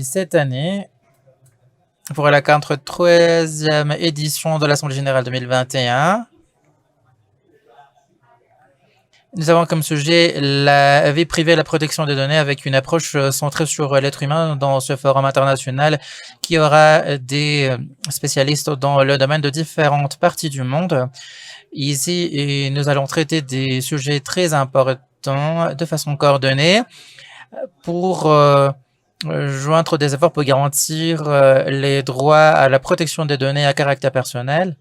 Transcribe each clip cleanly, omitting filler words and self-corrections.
Cette année, pour la 43e édition de l'Assemblée générale 2021, nous avons comme sujet la vie privée et la protection des données avec une approche centrée sur l'être humain dans ce forum international qui aura des spécialistes dans le domaine de différentes parties du monde. Ici, nous allons traiter des sujets très importants de façon coordonnée pour joindre des efforts pour garantir les droits à la protection des données à caractère personnel.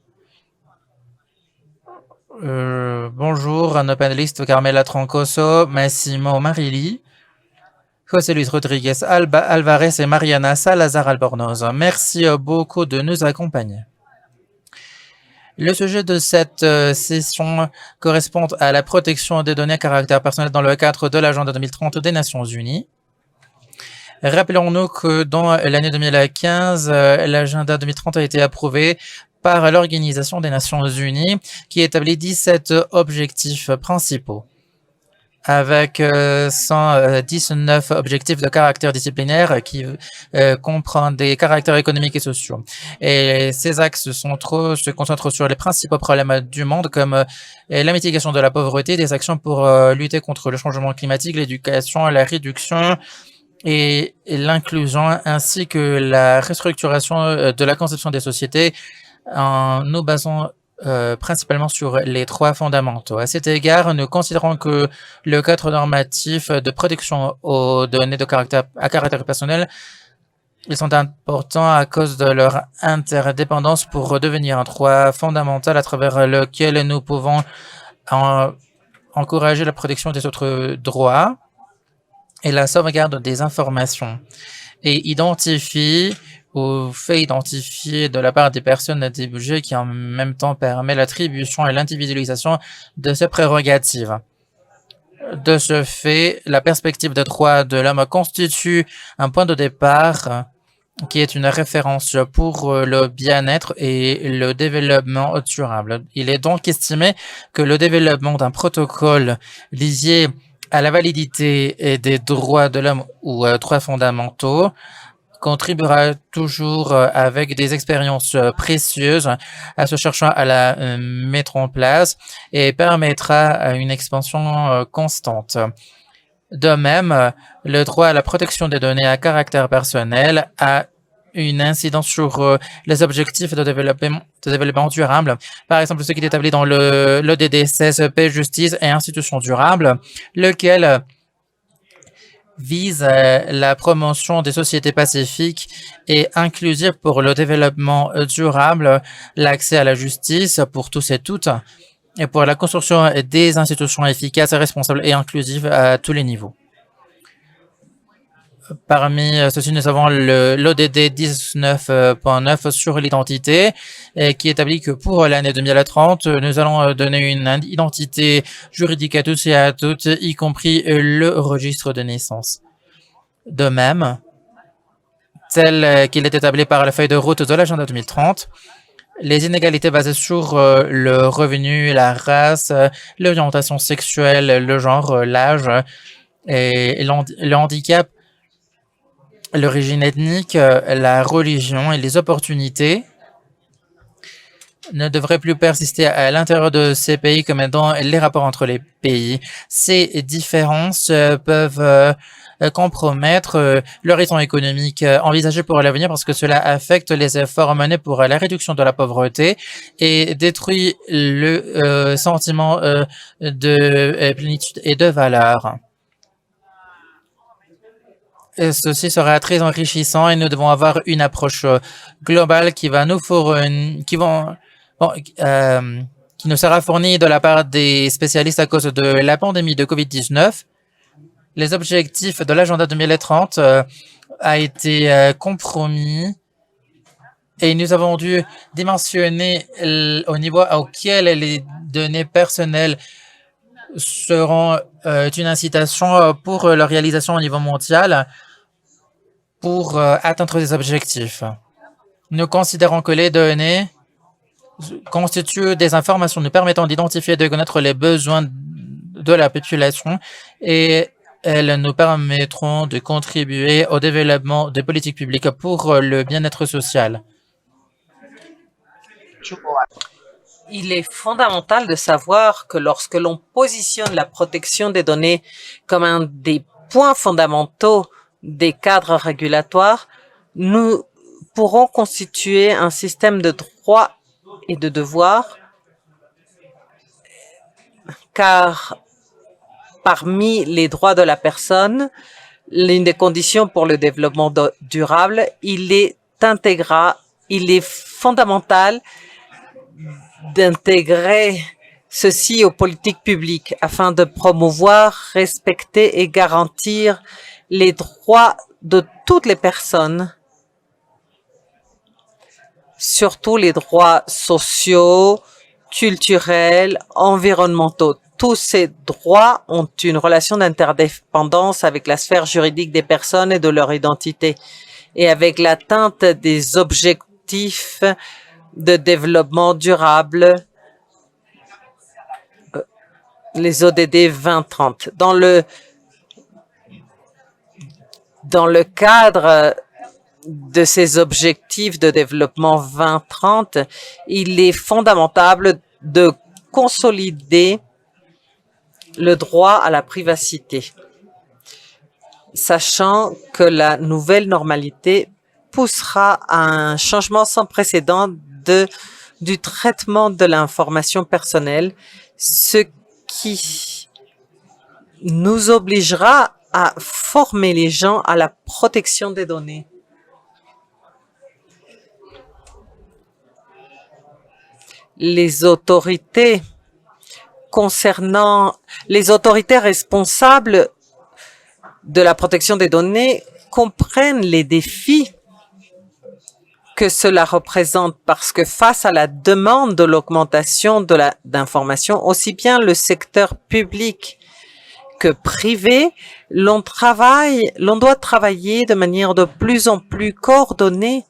Bonjour à nos panélistes Carmela Troncoso, Massimo Marilli, José Luis Rodriguez Alvarez et Mariana Salazar Albornoz. Merci beaucoup de nous accompagner. Le sujet de cette session correspond à la protection des données à caractère personnel dans le cadre de l'agenda 2030 des Nations Unies. Rappelons-nous que dans l'année 2015, l'agenda 2030 a été approuvé par l'Organisation des Nations Unies qui établit 17 objectifs principaux avec 119 objectifs de caractère disciplinaire qui comprennent des caractères économiques et sociaux. Et ces axes se concentrent sur les principaux problèmes du monde comme la mitigation de la pauvreté, des actions pour lutter contre le changement climatique, l'éducation, la réduction et l'inclusion, ainsi que la restructuration de la conception des sociétés en nous basant principalement sur les trois fondamentaux. À cet égard, nous considérons que le cadre normatif de protection aux données à caractère personnel, ils sont importants à cause de leur interdépendance pour devenir un droit fondamental à travers lequel nous pouvons encourager la protection des autres droits et la sauvegarde des informations et identifie ou fait identifier de la part des personnes des budgets qui en même temps permet l'attribution et l'individualisation de ces prérogatives. De ce fait, la perspective des droits de l'homme constitue un point de départ qui est une référence pour le bien-être et le développement durable. Il est donc estimé que le développement d'un protocole lié à la validité des droits de l'homme ou droits fondamentaux contribuera toujours avec des expériences précieuses à ce cherchant à la mettre en place et permettra une expansion constante. De même, le droit à la protection des données à caractère personnel a une incidence sur les objectifs de développement durable. Par exemple, ce qui est établi dans l'ODD 16, paix, justice et institutions durables, lequel vise la promotion des sociétés pacifiques et inclusives pour le développement durable, l'accès à la justice pour tous et toutes, et pour la construction des institutions efficaces, responsables et inclusives à tous les niveaux. Parmi ceux-ci, nous avons l'ODD 19.9 sur l'identité qui établit que pour l'année 2030, nous allons donner une identité juridique à tous et à toutes, y compris le registre de naissance. De même, tel qu'il est établi par la feuille de route de l'agenda 2030, les inégalités basées sur le revenu, la race, l'orientation sexuelle, le genre, l'âge et le handicap, l'origine ethnique, la religion et les opportunités ne devraient plus persister à l'intérieur de ces pays comme dans les rapports entre les pays. Ces différences peuvent compromettre l'horizon économique envisagé pour l'avenir parce que cela affecte les efforts menés pour la réduction de la pauvreté et détruit le sentiment de plénitude et de valeur. Et ceci sera très enrichissant et nous devons avoir une approche globale qui va nous qui nous sera fournie de la part des spécialistes à cause de la pandémie de COVID-19. Les objectifs de l'agenda 2030 a été compromis et nous avons dû dimensionner au niveau auquel les données personnelles seront une incitation pour leur réalisation au niveau mondial pour atteindre des objectifs. Nous considérons que les données constituent des informations nous permettant d'identifier et de connaître les besoins de la population et Elles nous permettront de contribuer au développement des politiques publiques pour le bien-être social. Il est fondamental de savoir que lorsque l'on positionne la protection des données comme un des points fondamentaux des cadres régulatoires, nous pourrons constituer un système de droits et de devoirs, car parmi les droits de la personne, l'une des conditions pour le développement durable, il est fondamental d'intégrer ceci aux politiques publiques afin de promouvoir, respecter et garantir les droits de toutes les personnes, surtout les droits sociaux, culturels, environnementaux. Tous ces droits ont une relation d'interdépendance avec la sphère juridique des personnes et de leur identité, et avec l'atteinte des objectifs de développement durable, les ODD 2030. Dans le cadre de ces objectifs de développement 2030, il est fondamental de consolider le droit à la privacité, sachant que la nouvelle normalité poussera à un changement sans précédent du traitement de l'information personnelle, ce qui nous obligera à former les gens à la protection des données. Les autorités responsables de la protection des données comprennent les défis que cela représente, parce que face à la demande de l'augmentation d'information, aussi bien le secteur public que privé, l'on doit travailler de manière de plus en plus coordonnée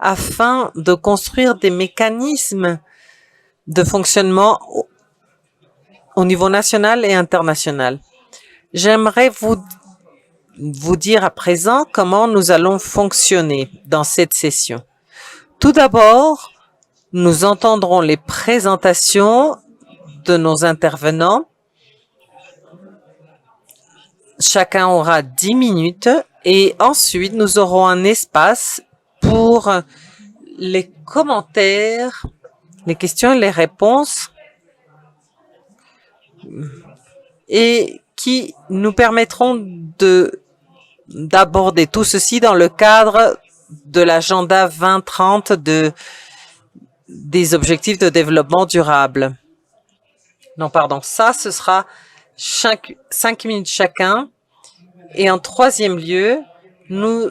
afin de construire des mécanismes de fonctionnement au niveau national et international. J'aimerais vous dire à présent comment nous allons fonctionner dans cette session. Tout d'abord, nous entendrons les présentations de nos intervenants. Chacun aura 10 minutes et ensuite nous aurons un espace pour les commentaires, les questions et les réponses, et qui nous permettront d'aborder tout ceci dans le cadre de l'agenda 2030 des objectifs de développement durable. Non, pardon, ça, ce sera 5 minutes chacun. Et en troisième lieu, nous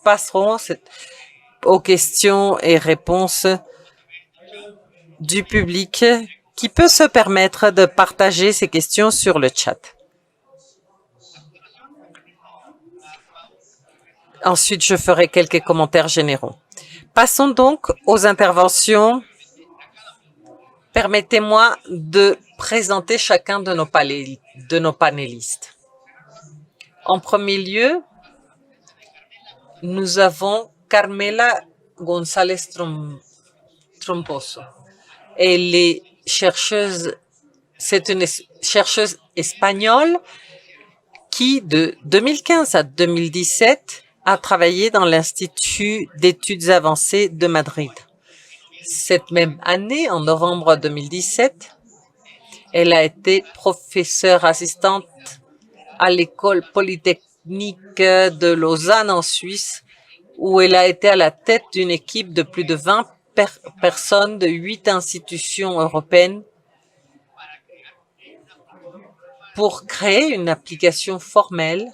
passerons aux questions et réponses du public qui peut se permettre de partager ses questions sur le chat. Ensuite, je ferai quelques commentaires généraux. Passons donc aux interventions. Permettez-moi de présenter chacun de nos panélistes. En premier lieu, nous avons Carmela González Tromposo. Elle est chercheuse, c'est une chercheuse espagnole qui, de 2015 à 2017, a travaillé dans l'Institut d'études avancées de Madrid. Cette même année, en novembre 2017, elle a été professeure assistante à l'École polytechnique de Lausanne en Suisse, où elle a été à la tête d'une équipe de plus de 20 personnes de 8 institutions européennes pour créer une application formelle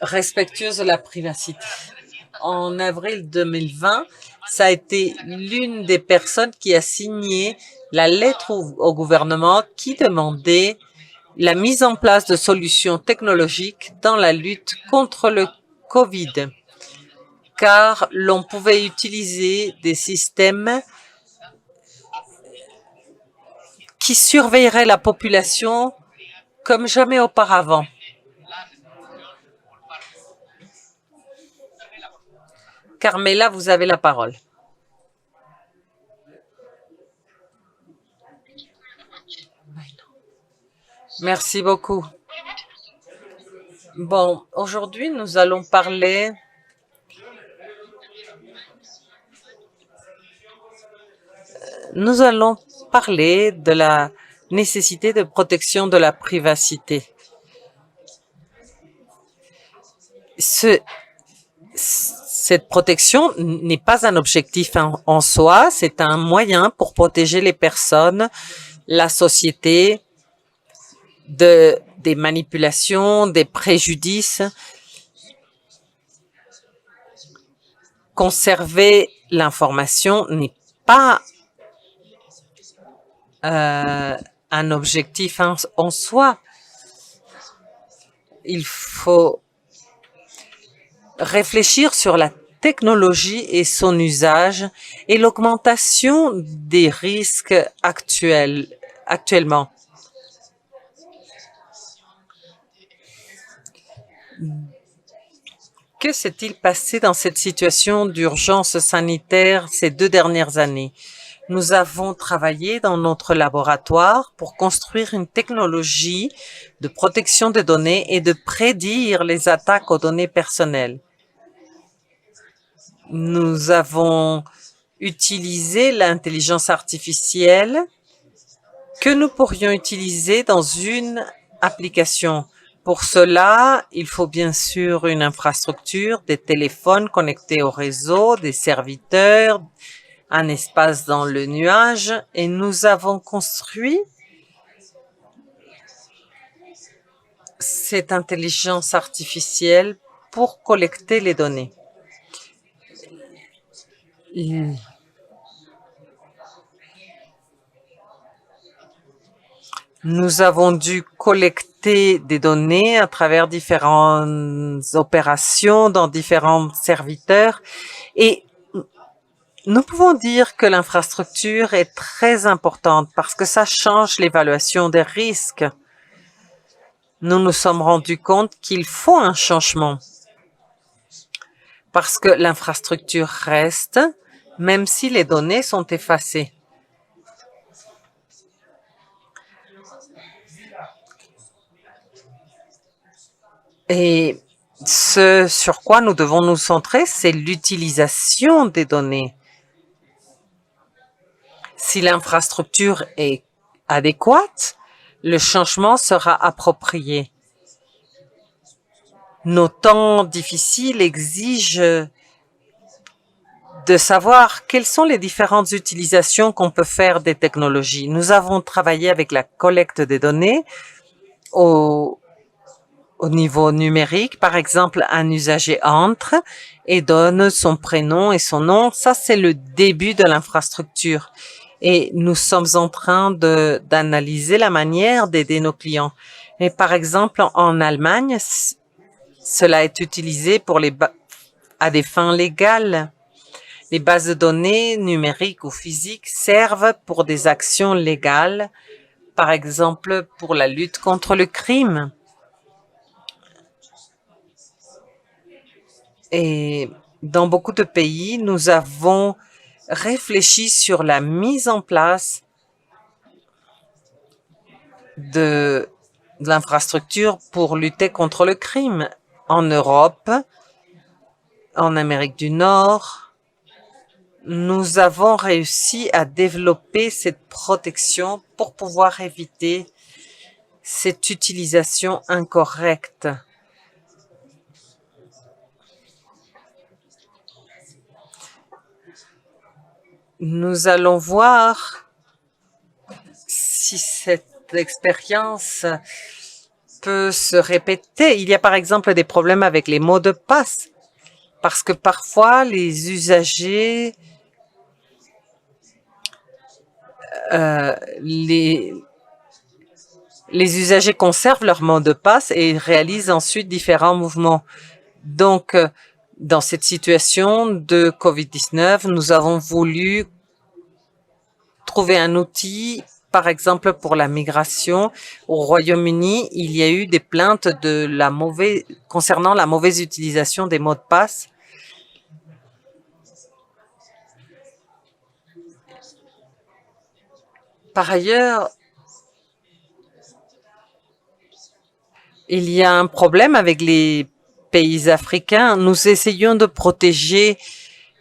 respectueuse de la privacité. En avril 2020, ça a été l'une des personnes qui a signé la lettre au gouvernement qui demandait la mise en place de solutions technologiques dans la lutte contre le Covid, car l'on pouvait utiliser des systèmes qui surveillerait la population comme jamais auparavant. Carmela, vous avez la parole. Merci beaucoup. Bon, aujourd'hui, nous allons parler de la nécessité de protection de la privacité. Cette protection n'est pas un objectif en soi, c'est un moyen pour protéger les personnes, la société, des manipulations, des préjudices. Conserver l'information n'est pas un objectif en soi. Il faut réfléchir sur la technologie et son usage et l'augmentation des risques actuellement. Que s'est-il passé dans cette situation d'urgence sanitaire ces 2 dernières années? Nous avons travaillé dans notre laboratoire pour construire une technologie de protection des données et de prédire les attaques aux données personnelles. Nous avons utilisé l'intelligence artificielle que nous pourrions utiliser dans une application. Pour cela, il faut bien sûr une infrastructure, des téléphones connectés au réseau, des serviteurs, un espace dans le nuage, et nous avons construit cette intelligence artificielle pour collecter les données. Nous avons dû collecter des données à travers différentes opérations dans différents serviteurs et nous pouvons dire que l'infrastructure est très importante parce que ça change l'évaluation des risques. Nous nous sommes rendus compte qu'il faut un changement parce que l'infrastructure reste même si les données sont effacées. Et ce sur quoi nous devons nous centrer, c'est l'utilisation des données. Si l'infrastructure est adéquate, le changement sera approprié. Nos temps difficiles exigent de savoir quelles sont les différentes utilisations qu'on peut faire des technologies. Nous avons travaillé avec la collecte des données au niveau numérique. Par exemple, un usager entre et donne son prénom et son nom. Ça, c'est le début de l'infrastructure. Et nous sommes en train d'analyser la manière d'aider nos clients. Et par exemple, en Allemagne, cela est utilisé à des fins légales. Les bases de données numériques ou physiques servent pour des actions légales, par exemple pour la lutte contre le crime. Et dans beaucoup de pays, nous avons réfléchi sur la mise en place de l'infrastructure pour lutter contre le crime en Europe, en Amérique du Nord. Nous avons réussi à développer cette protection pour pouvoir éviter cette utilisation incorrecte. Nous allons voir si cette expérience peut se répéter. Il y a par exemple des problèmes avec les mots de passe parce que parfois les usagers les usagers conservent leur mot de passe et réalisent ensuite différents mouvements. Donc, dans cette situation de COVID-19, nous avons voulu trouver un outil Par exemple, pour la migration au Royaume-Uni, il y a eu des plaintes concernant la mauvaise utilisation des mots de passe. Par ailleurs, il y a un problème avec les pays africains. Nous essayons de protéger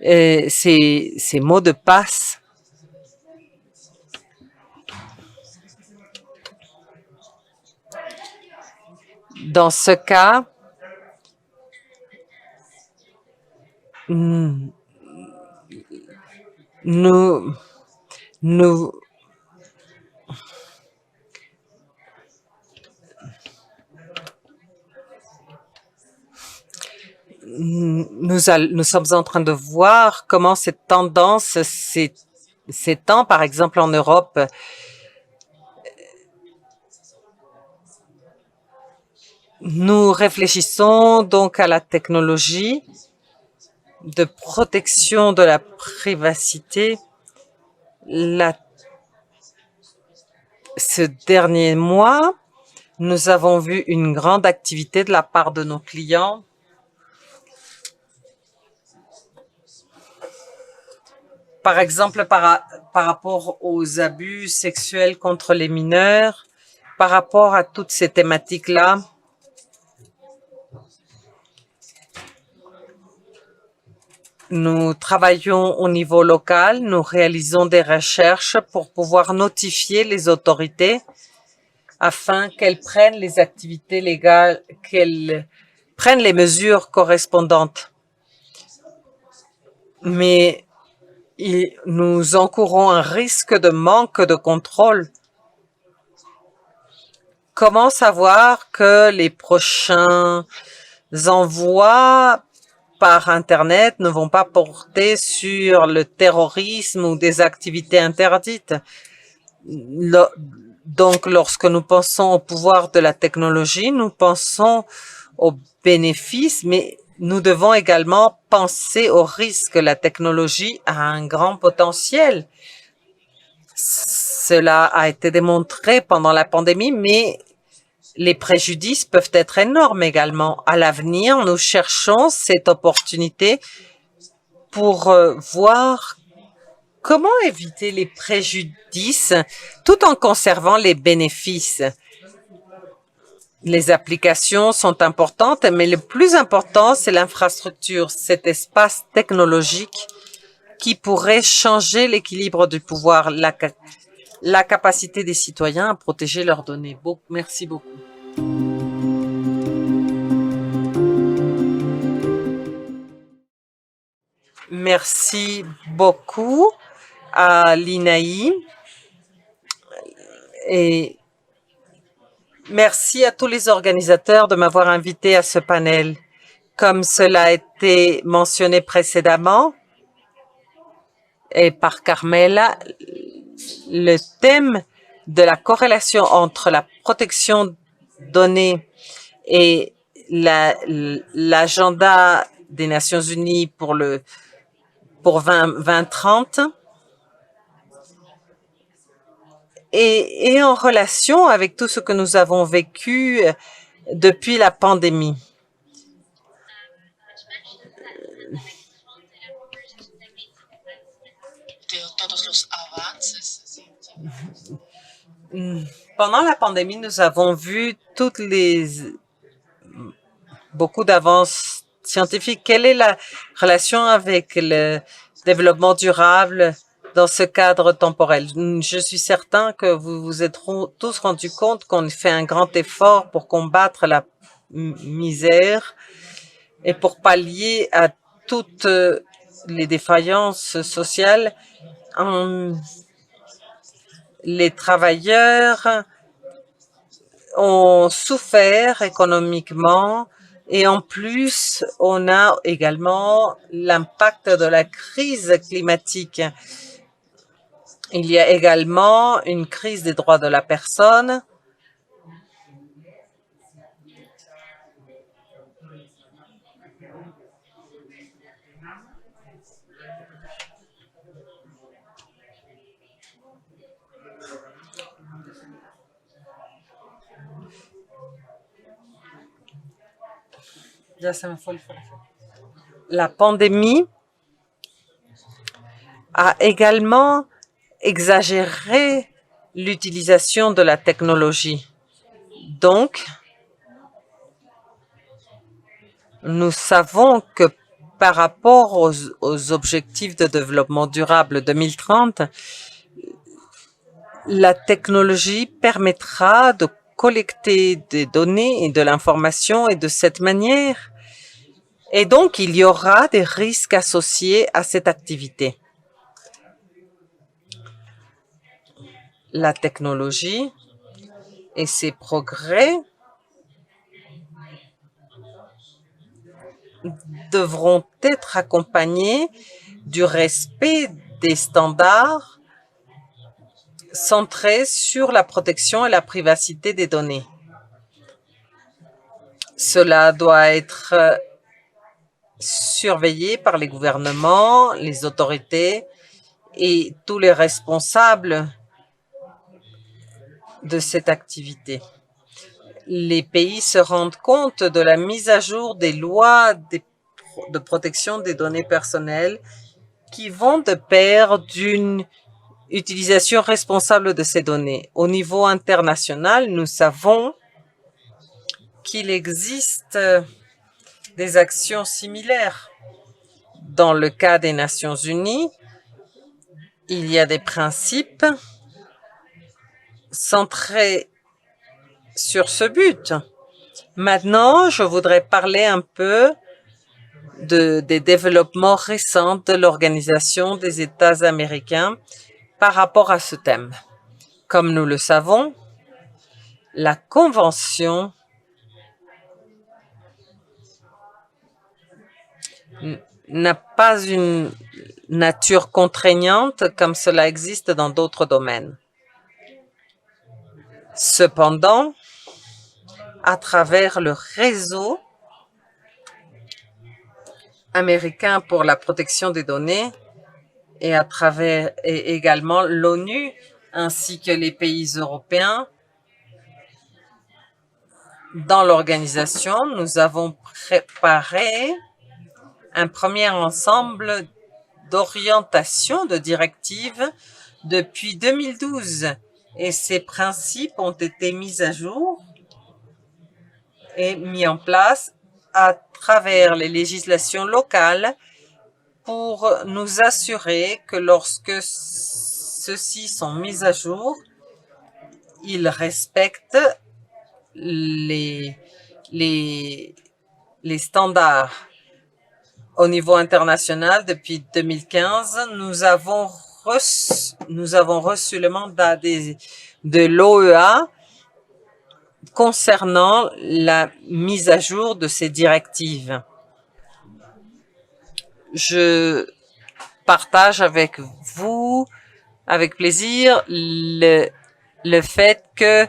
ces mots de passe. Dans ce cas, nous, nous, nous nous sommes en train de voir comment cette tendance s'étend, par exemple en Europe. Nous réfléchissons donc à la technologie de protection de la privacité. Ce dernier mois, nous avons vu une grande activité de la part de nos clients. Par exemple, par rapport aux abus sexuels contre les mineurs, par rapport à toutes ces thématiques-là, nous travaillons au niveau local, nous réalisons des recherches pour pouvoir notifier les autorités afin qu'elles prennent les activités légales, qu'elles prennent les mesures correspondantes. Mais nous encourons un risque de manque de contrôle. Comment savoir que les prochains envois par Internet ne vont pas porter sur le terrorisme ou des activités interdites? Donc, lorsque nous pensons au pouvoir de la technologie, nous pensons aux bénéfices, mais nous devons également penser aux risques. La technologie a un grand potentiel. Cela a été démontré pendant la pandémie, mais les préjudices peuvent être énormes également. À l'avenir, nous cherchons cette opportunité pour voir comment éviter les préjudices tout en conservant les bénéfices. Les applications sont importantes, mais le plus important, c'est l'infrastructure, cet espace technologique qui pourrait changer l'équilibre du pouvoir, la capacité des citoyens à protéger leurs données. Merci beaucoup. Merci beaucoup à l'INAI et merci à tous les organisateurs de m'avoir invité à ce panel. Comme cela a été mentionné précédemment et par Carmela, le thème de la corrélation entre la protection de données et l'agenda des Nations Unies pour 2030 et en relation avec tout ce que nous avons vécu depuis la pandémie. Pendant la pandémie, nous avons vu beaucoup d'avances scientifiques. Quelle est la relation avec le développement durable dans ce cadre temporel? Je suis certain que vous vous êtes tous rendus compte qu'on fait un grand effort pour combattre la misère et pour pallier à toutes les défaillances sociales. Les travailleurs ont souffert économiquement et en plus, on a également l'impact de la crise climatique. Il y a également une crise des droits de la personne. La pandémie a également exagéré l'utilisation de la technologie. Donc, nous savons que par rapport aux objectifs de développement durable 2030, la technologie permettra de collecter des données et de l'information et de cette manière. Et donc, il y aura des risques associés à cette activité. La technologie et ses progrès devront être accompagnés du respect des standards centrés sur la protection et la privacité des données. Cela doit être surveillé par les gouvernements, les autorités et tous les responsables de cette activité. Les pays se rendent compte de la mise à jour des lois de protection des données personnelles qui vont de pair d'une utilisation responsable de ces données. Au niveau international, nous savons qu'il existe des actions similaires. Dans le cas des Nations Unies, il y a des principes centrés sur ce but. Maintenant, je voudrais parler un peu des développements récents de l'Organisation des États américains par rapport à ce thème. Comme nous le savons, la Convention n'a pas une nature contraignante comme cela existe dans d'autres domaines. Cependant, à travers le réseau américain pour la protection des données et à travers également l'ONU ainsi que les pays européens, dans l'organisation, nous avons préparé un premier ensemble d'orientation de directives depuis 2012 et ces principes ont été mis à jour et mis en place à travers les législations locales pour nous assurer que lorsque ceux-ci sont mis à jour, ils respectent les standards. Au niveau international, depuis 2015, nous avons reçu le mandat de l'OEA concernant la mise à jour de ces directives. Je partage avec vous, avec plaisir, le fait que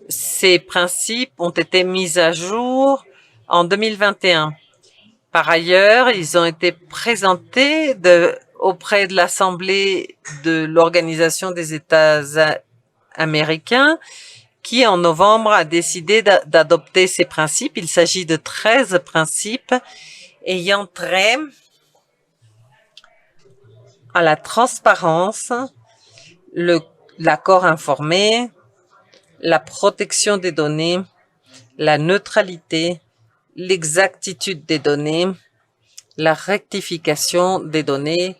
ces principes ont été mis à jour en 2021. Par ailleurs, ils ont été présentés auprès de l'Assemblée de l'Organisation des États américains qui, en novembre, a décidé d'adopter ces principes. Il s'agit de 13 principes ayant trait à la transparence, l'accord informé, la protection des données, la neutralité, l'exactitude des données, la rectification des données,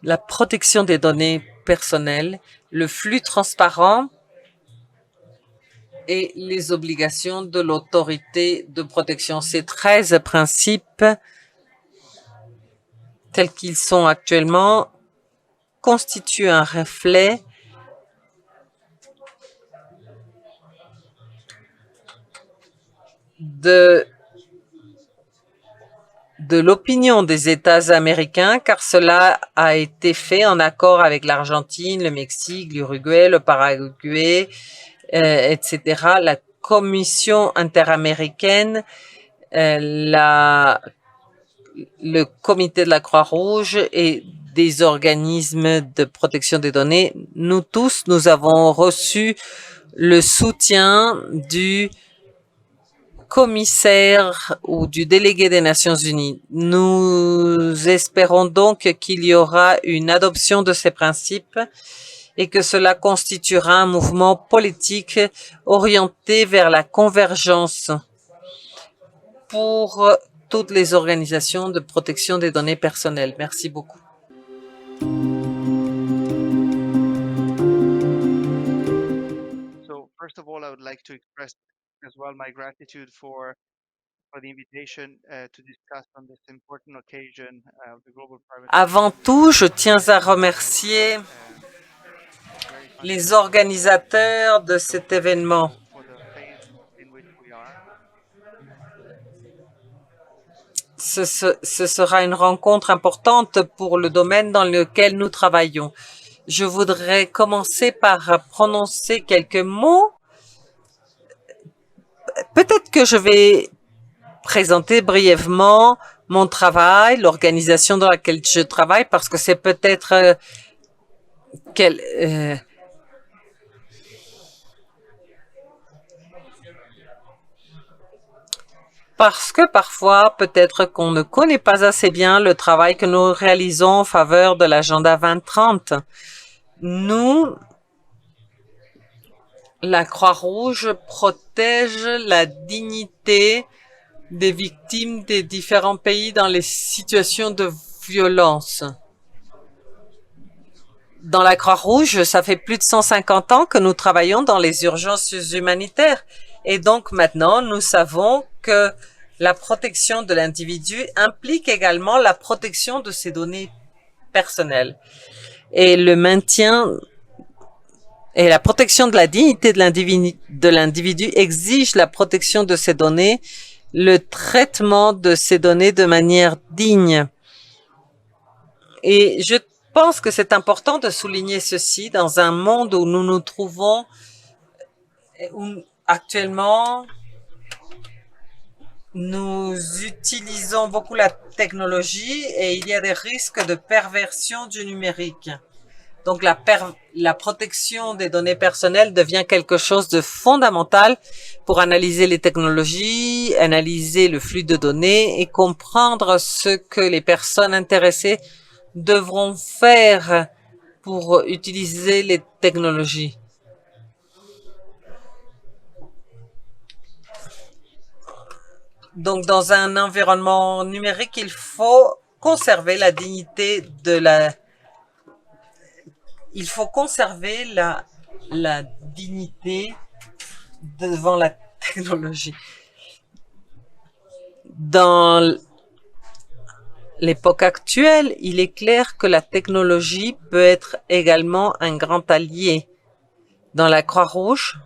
la protection des données personnelles, le flux transparent et les obligations de l'autorité de protection. Ces 13 principes, tels qu'ils sont actuellement, constituent un reflet de l'opinion des États américains, car cela a été fait en accord avec l'Argentine, le Mexique, l'Uruguay, le Paraguay, etc. La Commission interaméricaine, le Comité de la Croix-Rouge et des organismes de protection des données. Nous tous, nous avons reçu le soutien du commissaire ou du délégué des Nations Unies. Nous espérons donc qu'il y aura une adoption de ces principes et que cela constituera un mouvement politique orienté vers la convergence pour toutes les organisations de protection des données personnelles. Merci beaucoup. So first of all, I would like to express as well my gratitude for the invitation to discuss on this important occasion of the Global Private Avant tout, je tiens à remercier very les organisateurs de cet événement. for the phase in which we are. Ce sera une rencontre importante pour le domaine dans lequel nous travaillons. Je voudrais commencer par prononcer quelques mots. Peut-être que je vais présenter brièvement mon travail, l'organisation dans laquelle je travaille, parce que c'est peut-être parce que parfois, peut-être qu'on ne connaît pas assez bien le travail que nous réalisons en faveur de l'agenda 2030. Nous, la Croix-Rouge protège la dignité des victimes des différents pays dans les situations de violence. Dans la Croix-Rouge, ça fait plus de 150 ans que nous travaillons dans les urgences humanitaires. Et donc maintenant, nous savons que la protection de l'individu implique également la protection de ses données personnelles. Et le maintien et la protection de la dignité de l'individu exige la protection de ses données, le traitement de ces données de manière digne. Et je pense que c'est important de souligner ceci dans un monde où nous nous trouvons actuellement. Nous utilisons beaucoup la technologie et il y a des risques de perversion du numérique. Donc la protection des données personnelles devient quelque chose de fondamental pour analyser les technologies, analyser le flux de données et comprendre ce que les personnes intéressées devront faire pour utiliser les technologies. Donc, dans un environnement numérique, il faut conserver la dignité de il faut conserver la dignité devant la technologie. Dans l'époque actuelle, il est clair que la technologie peut être également un grand allié. Dans la Croix-Rouge,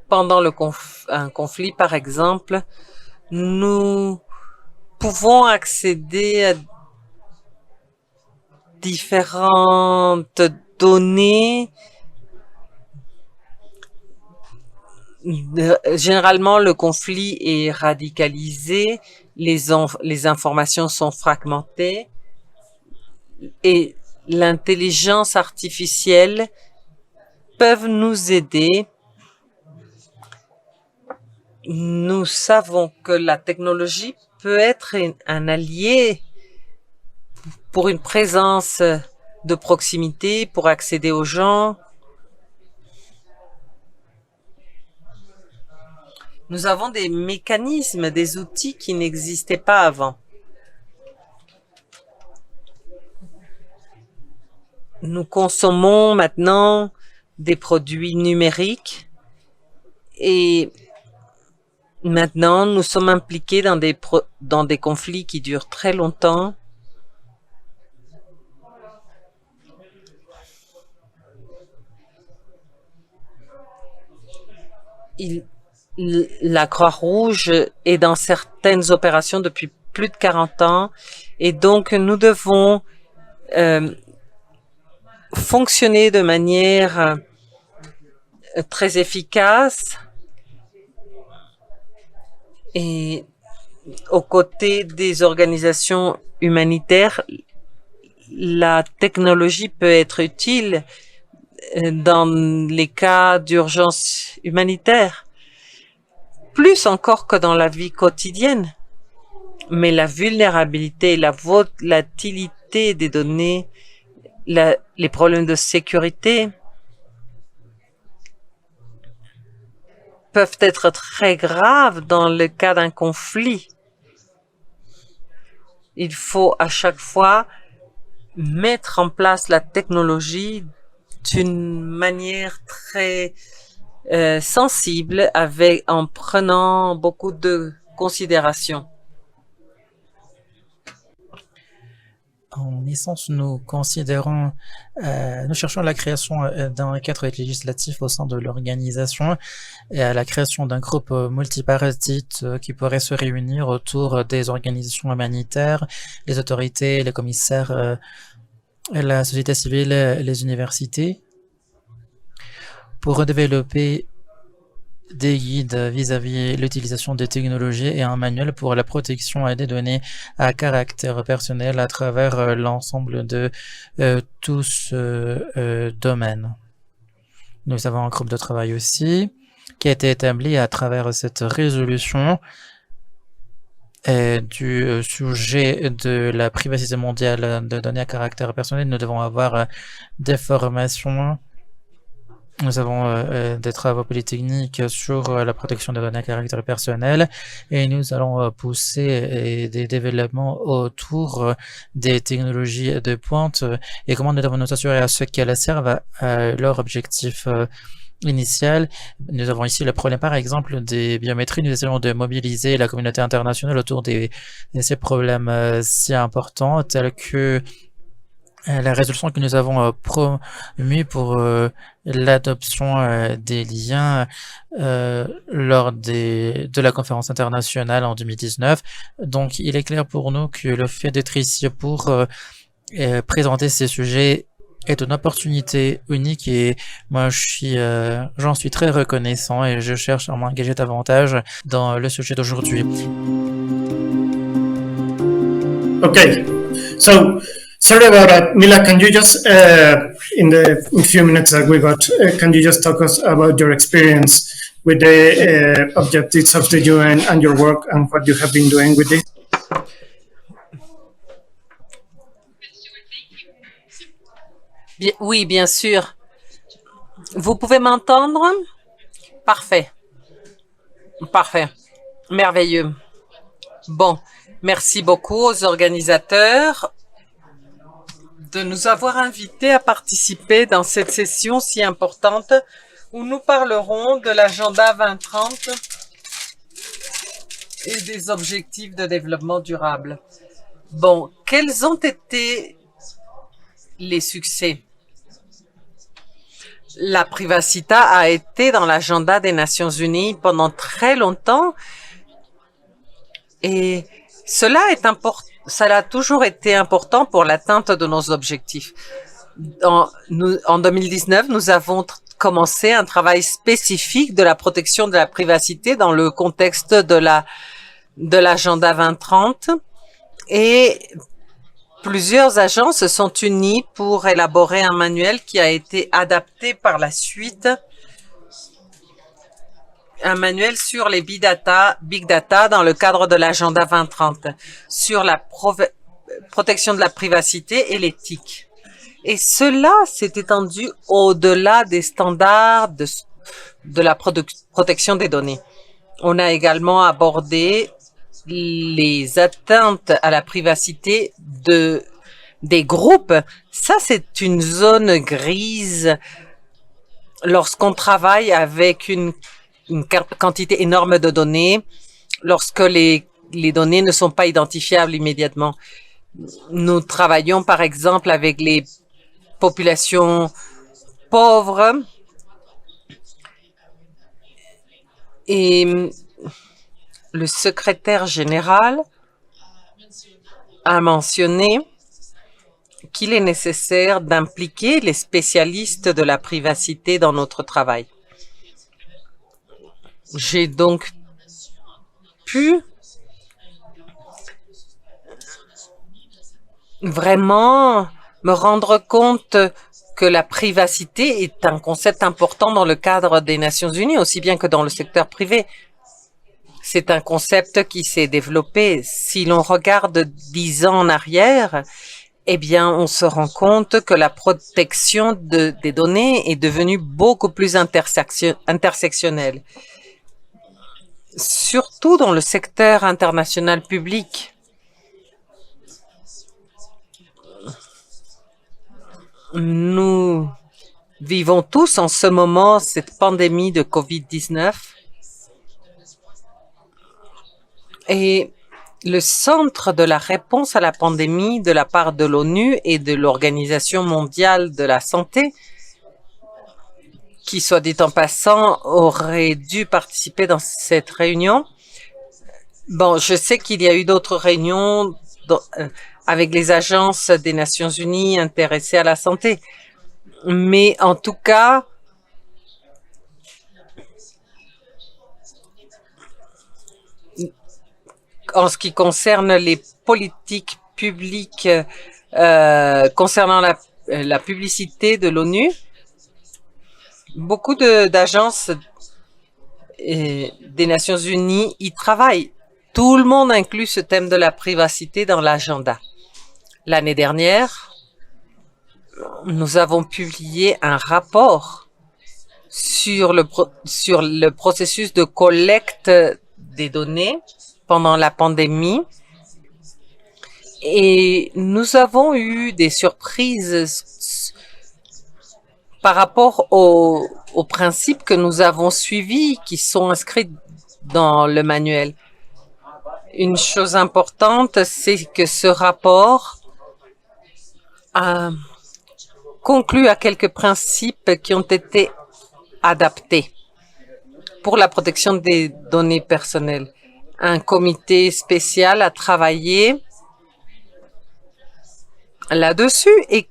pendant un conflit, par exemple, nous pouvons accéder à différentes données. Généralement, le conflit est radicalisé, les informations sont fragmentées et l'intelligence artificielle peuvent nous aider. Nous savons que la technologie peut être un allié pour une présence de proximité, pour accéder aux gens. Nous avons des mécanismes, des outils qui n'existaient pas avant. Nous consommons maintenant des produits numériques et maintenant nous sommes impliqués dans des conflits qui durent très longtemps. La Croix-Rouge est dans certaines opérations depuis plus de 40 ans et donc nous devons fonctionner de manière très efficace et aux côtés des organisations humanitaires. la technologie peut être utile dans les cas d'urgence humanitaire, plus encore que dans la vie quotidienne. Mais la vulnérabilité, la volatilité des données, les problèmes de sécurité peuvent être très graves dans le cas d'un conflit. Il faut à chaque fois mettre en place la technologie d'une manière très sensible, en prenant beaucoup de considération. En essence, nous cherchons la création d'un cadre législatif au sein de l'organisation et à la création d'un groupe multipartite qui pourrait se réunir autour des organisations humanitaires, les autorités, les commissaires, la société civile, les universités, pour développer des guides vis-à-vis l'utilisation des technologies et un manuel pour la protection des données à caractère personnel à travers l'ensemble de tout ce domaine. Nous avons un groupe de travail aussi qui a été établi à travers cette résolution du sujet de la privacité mondiale de données à caractère personnel. Nous devons avoir des formations. Nous avons des travaux polytechniques sur la protection des données à caractère personnel et nous allons pousser des développements autour des technologies de pointe et comment nous devons nous assurer à ce qu'elles servent à leur objectif initial. Nous avons ici le problème, par exemple, des biométries. Nous essayons de mobiliser la communauté internationale autour de ces problèmes si importants tels que la résolution que nous avons promue pour l'adoption des liens lors de la conférence internationale en 2019. Donc, il est clair pour nous que le fait d'être ici pour présenter ces sujets est une opportunité unique et moi j'en suis très reconnaissant et je cherche à m'engager davantage dans le sujet d'aujourd'hui. Okay, so sorry about that. Mila, can you just, in the few minutes that we got, can you just talk us about your experience with the objectives of the UN and your work and what you have been doing with this? Oui, bien sûr. Vous pouvez m'entendre? Parfait. Parfait. Merveilleux. Bon, merci beaucoup aux organisateurs de nous avoir invités à participer dans cette session si importante où nous parlerons de l'agenda 2030 et des objectifs de développement durable. Bon, quels ont été les succès? La privacité a été dans l'agenda des Nations Unies pendant très longtemps et cela a toujours été important pour l'atteinte de nos objectifs. En 2019, nous avons commencé un travail spécifique de la protection de la privacité dans le contexte de l'agenda 2030 et plusieurs agences se sont unies pour élaborer un manuel qui a été adapté par la suite, un manuel sur les big data dans le cadre de l'agenda 2030, sur la protection de la privacité et l'éthique. Et cela s'est étendu au-delà des standards de la protection des données. On a également abordé les atteintes à la privacité des groupes. Ça, c'est une zone grise lorsqu'on travaille avec une quantité énorme de données, lorsque les données ne sont pas identifiables immédiatement. Nous travaillons par exemple avec les populations pauvres et le secrétaire général a mentionné qu'il est nécessaire d'impliquer les spécialistes de la privacité dans notre travail. J'ai donc pu vraiment me rendre compte que la privacité est un concept important dans le cadre des Nations Unies, aussi bien que dans le secteur privé. C'est un concept qui s'est développé. Si l'on regarde 10 ans en arrière, eh bien, on se rend compte que la protection des données est devenue beaucoup plus intersectionnelle, surtout dans le secteur international public. Nous vivons tous en ce moment cette pandémie de COVID-19 et le centre de la réponse à la pandémie de la part de l'ONU et de l'Organisation mondiale de la santé, qui, soit dit en passant, aurait dû participer dans cette réunion. Bon, je sais qu'il y a eu d'autres réunions avec les agences des Nations Unies intéressées à la santé, mais en tout cas, en ce qui concerne les politiques publiques concernant la publicité de l'ONU, beaucoup d'agences des Nations Unies y travaillent. Tout le monde inclut ce thème de la privacité dans l'agenda. L'année dernière, nous avons publié un rapport sur le processus de collecte des données pendant la pandémie et nous avons eu des surprises par rapport aux principes que nous avons suivis qui sont inscrits dans le manuel. Une chose importante, c'est que ce rapport a conclu à quelques principes qui ont été adaptés pour la protection des données personnelles. Un comité spécial a travaillé là-dessus et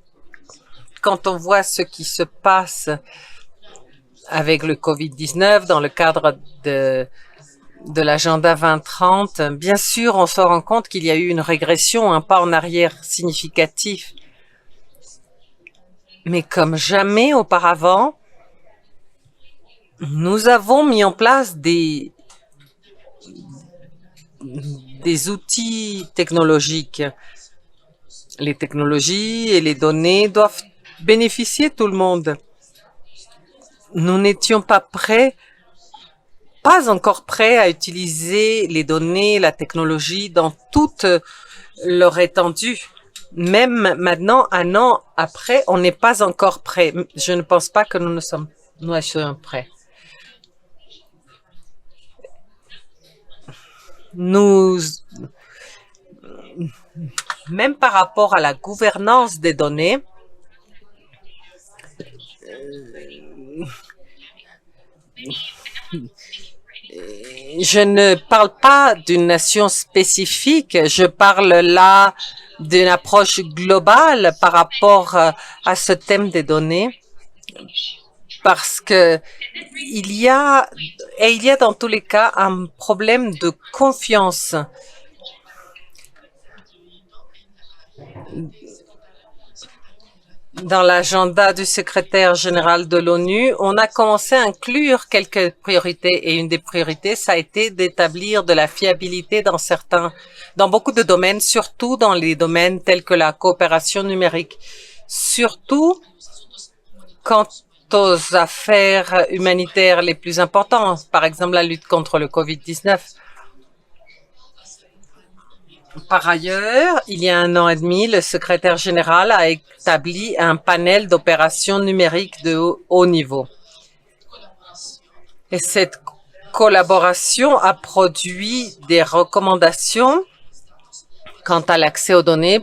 quand on voit ce qui se passe avec le COVID-19 dans le cadre de l'agenda 2030, bien sûr, on se rend compte qu'il y a eu une régression, un pas en arrière significatif. Mais comme jamais auparavant, nous avons mis en place des outils technologiques. Les technologies et les données doivent bénéficier tout le monde. Nous n'étions pas encore prêts à utiliser les données, la technologie dans toute leur étendue. Même maintenant, un an après, on n'est pas encore prêt. Je ne pense pas que nous soyons prêts. Même par rapport à la gouvernance des données, je ne parle pas d'une nation spécifique, je parle là d'une approche globale par rapport à ce thème des données, parce que il y a dans tous les cas un problème de confiance. Dans l'agenda du secrétaire général de l'ONU, on a commencé à inclure quelques priorités et une des priorités, ça a été d'établir de la fiabilité dans beaucoup de domaines, surtout dans les domaines tels que la coopération numérique, surtout quant aux affaires humanitaires les plus importantes, par exemple la lutte contre le COVID-19. Par ailleurs, il y a 1 an et demi, le secrétaire général a établi un panel d'opérations numériques de haut niveau. Et cette collaboration a produit des recommandations quant à l'accès aux données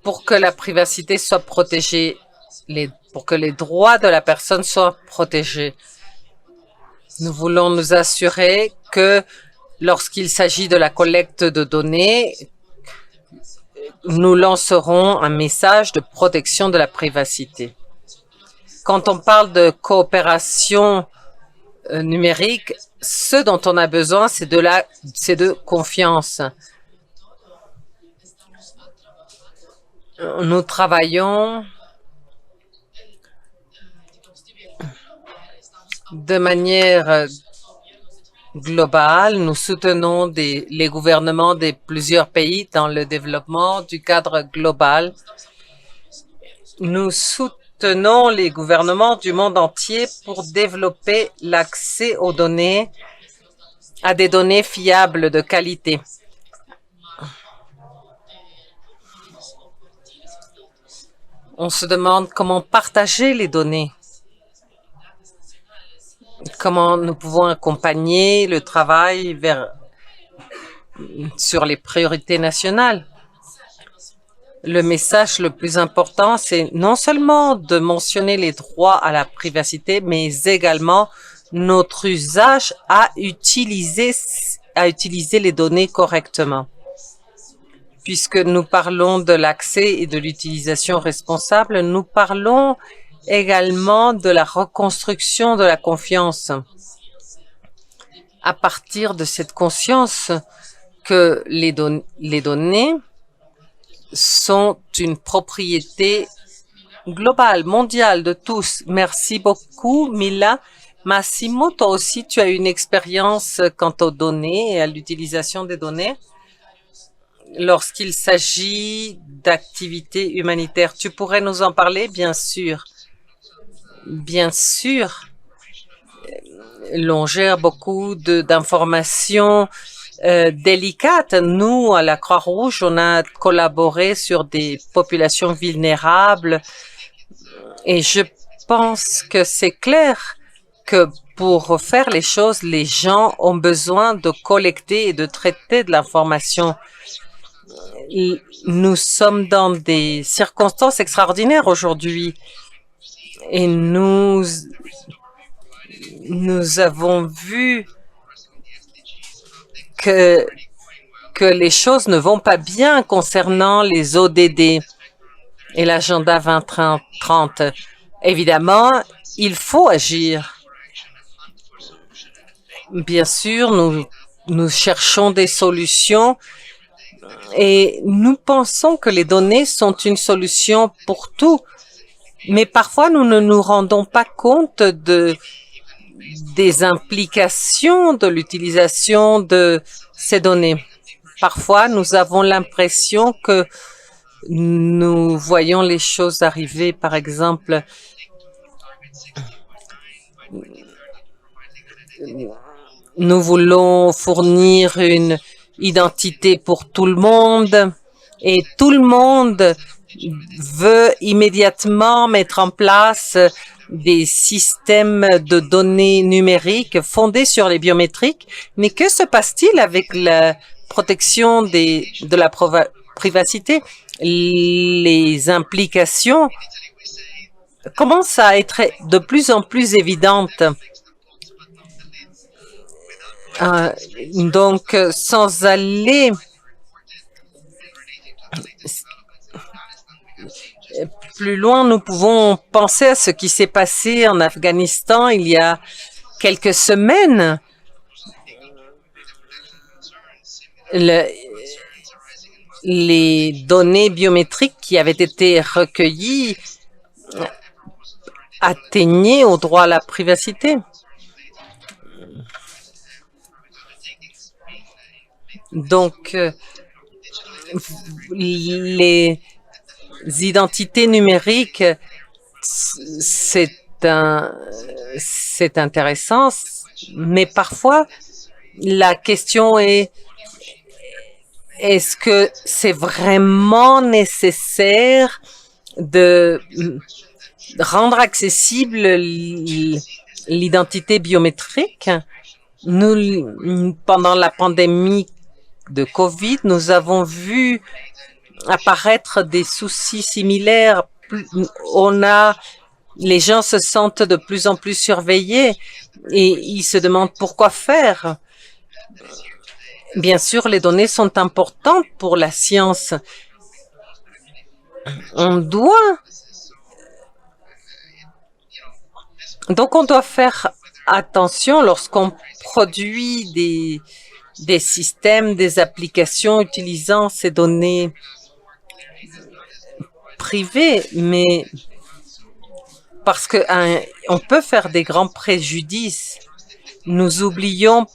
pour que la privacité soit protégée, pour que les droits de la personne soient protégés. Nous voulons nous assurer que lorsqu'il s'agit de la collecte de données, nous lancerons un message de protection de la privacité. Quand on parle de coopération numérique, ce dont on a besoin, c'est de confiance. Nous travaillons de manière globale. Nous soutenons les gouvernements de plusieurs pays dans le développement du cadre global. Nous soutenons les gouvernements du monde entier pour développer l'accès aux données, à des données fiables de qualité. On se demande comment partager les données, comment nous pouvons accompagner le travail sur les priorités nationales. Le message le plus important, c'est non seulement de mentionner les droits à la privacité, mais également notre usage à utiliser les données correctement. Puisque nous parlons de l'accès et de l'utilisation responsable, nous parlons également de la reconstruction de la confiance. À partir de cette conscience que les données sont une propriété globale, mondiale de tous. Merci beaucoup, Mila. Massimo, toi aussi, tu as une expérience quant aux données et à l'utilisation des données. Lorsqu'il s'agit d'activités humanitaires, tu pourrais nous en parler, bien sûr. Bien sûr, l'on gère beaucoup d'informations délicates. Nous, à la Croix-Rouge, on a collaboré sur des populations vulnérables et je pense que c'est clair que pour faire les choses, les gens ont besoin de collecter et de traiter de l'information. Nous sommes dans des circonstances extraordinaires aujourd'hui et nous avons vu que les choses ne vont pas bien concernant les ODD et l'agenda 2030. Évidemment, il faut agir. Bien sûr, nous cherchons des solutions et nous pensons que les données sont une solution pour tout. Mais parfois, nous ne nous rendons pas compte des implications de l'utilisation de ces données. Parfois, nous avons l'impression que nous voyons les choses arriver. Par exemple, nous voulons fournir une identité pour tout le monde et tout le monde veut immédiatement mettre en place des systèmes de données numériques fondés sur les biométriques. Mais que se passe-t-il avec la protection de la privacité? Les implications commencent à être de plus en plus évidentes. Donc, sans aller plus loin, nous pouvons penser à ce qui s'est passé en Afghanistan il y a quelques semaines. Les données biométriques qui avaient été recueillies atteignaient au droit à la privacité. Donc, les identités numériques, c'est intéressant, mais parfois la question est: est-ce que c'est vraiment nécessaire de rendre accessible l'identité biométrique? Nous, pendant la pandémie de COVID, nous avons vu apparaître des soucis similaires. Les gens se sentent de plus en plus surveillés et ils se demandent pourquoi faire. Bien sûr, les données sont importantes pour la science. Donc, on doit faire attention lorsqu'on produit des systèmes, des applications utilisant ces données privées, mais parce que on peut faire des grands préjudices. Nous oublions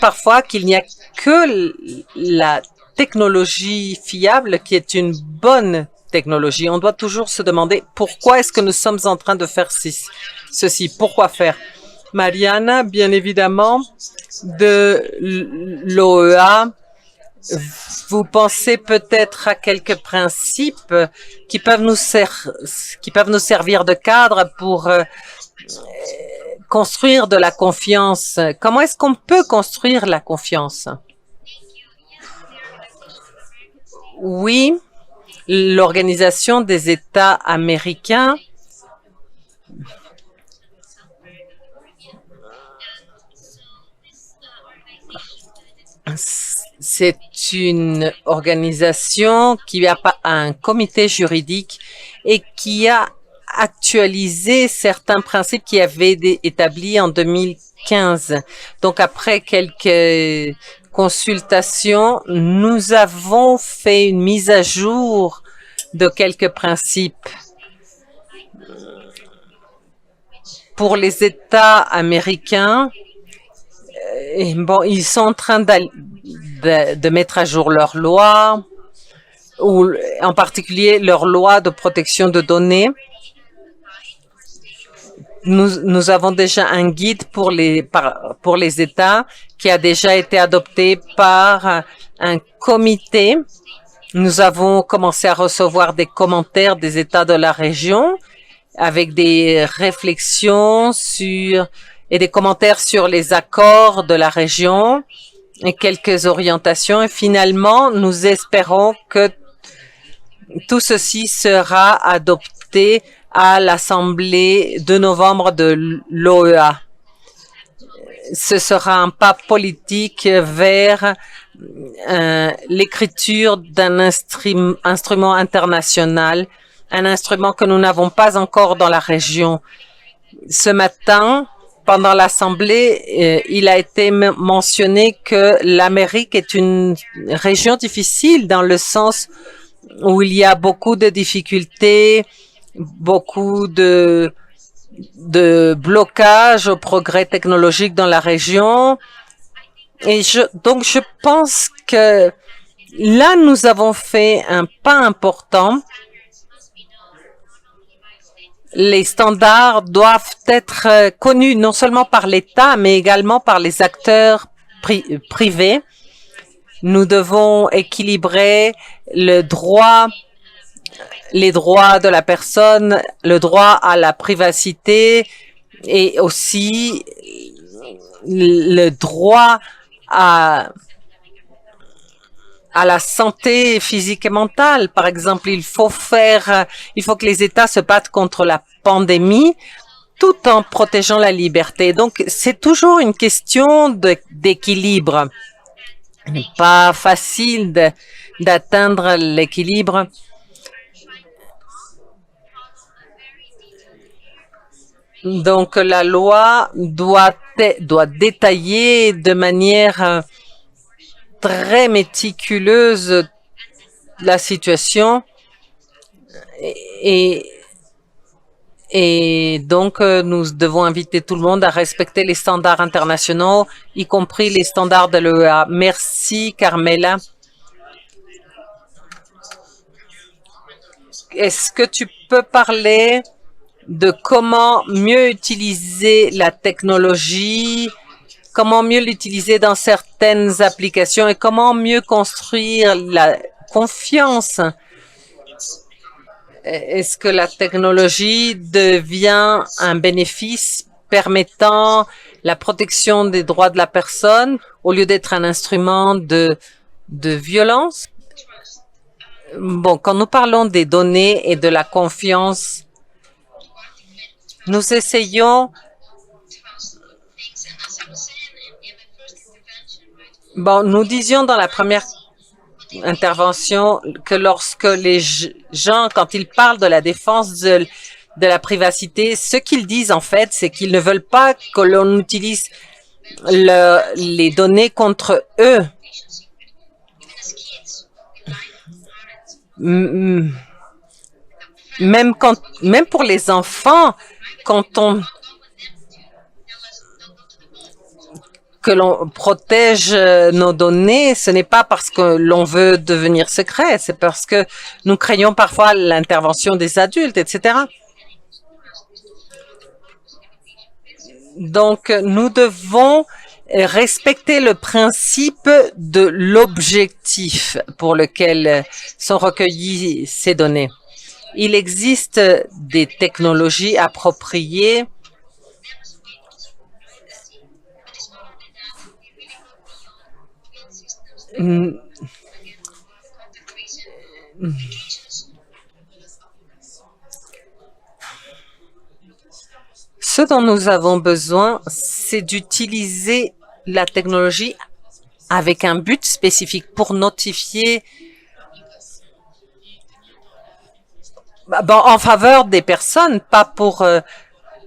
parfois qu'il n'y a que la technologie fiable qui est une bonne technologie. On doit toujours se demander pourquoi est-ce que nous sommes en train de faire ceci, pourquoi faire. Mariana, bien évidemment, de l'OEA, vous pensez peut-être à quelques principes qui peuvent nous servir de cadre pour construire de la confiance. Comment est-ce qu'on peut construire la confiance? Oui, l'Organisation des États américains c'est une organisation qui a un comité juridique et qui a actualisé certains principes qui avaient été établis en 2015. Donc, après quelques consultations, nous avons fait une mise à jour de quelques principes. Pour les États américains, bon, ils sont en train de mettre à jour leurs lois, ou en particulier leur loi de protection de données. Nous avons déjà un guide pour les États qui a déjà été adopté par un comité. Nous avons commencé à recevoir des commentaires des États de la région avec des réflexions et des commentaires sur les accords de la région et quelques orientations. Et finalement, nous espérons que tout ceci sera adopté à l'Assemblée de novembre de l'OEA. Ce sera un pas politique vers l'écriture d'un instrument international, un instrument que nous n'avons pas encore dans la région. Ce matin, pendant l'Assemblée, il a été mentionné que l'Amérique est une région difficile dans le sens où il y a beaucoup de difficultés, beaucoup de blocages au progrès technologique dans la région. Et donc, je pense que là, nous avons fait un pas important. Les standards doivent être connus non seulement par l'État, mais également par les acteurs privés. Nous devons équilibrer les droits de la personne, le droit à la privacité et aussi le droit à la santé physique et mentale. Par exemple, il faut que les États se battent contre la pandémie tout en protégeant la liberté. Donc, c'est toujours une question d'équilibre. Ce n'est pas facile d'atteindre l'équilibre. Donc, la loi doit détailler de manière très méticuleuse la situation et donc nous devons inviter tout le monde à respecter les standards internationaux, y compris les standards de l'OEA. Merci, Carmela. Est-ce que tu peux parler de comment mieux utiliser la technologie, comment mieux l'utiliser dans certaines applications et comment mieux construire la confiance? Est-ce que la technologie devient un bénéfice permettant la protection des droits de la personne au lieu d'être un instrument de violence? Bon, quand nous parlons des données et de la confiance, nous essayons. Bon, nous disions dans la première intervention que lorsque les gens, quand ils parlent de la défense de la privacité, ce qu'ils disent en fait, c'est qu'ils ne veulent pas que l'on utilise les données contre eux. Même pour les enfants, que l'on protège nos données, ce n'est pas parce que l'on veut devenir secret, c'est parce que nous craignons parfois l'intervention des adultes, etc. Donc, nous devons respecter le principe de l'objectif pour lequel sont recueillies ces données. Il existe des technologies appropriées Ce dont nous avons besoin, c'est d'utiliser la technologie avec un but spécifique pour notifier en faveur des personnes, pas pour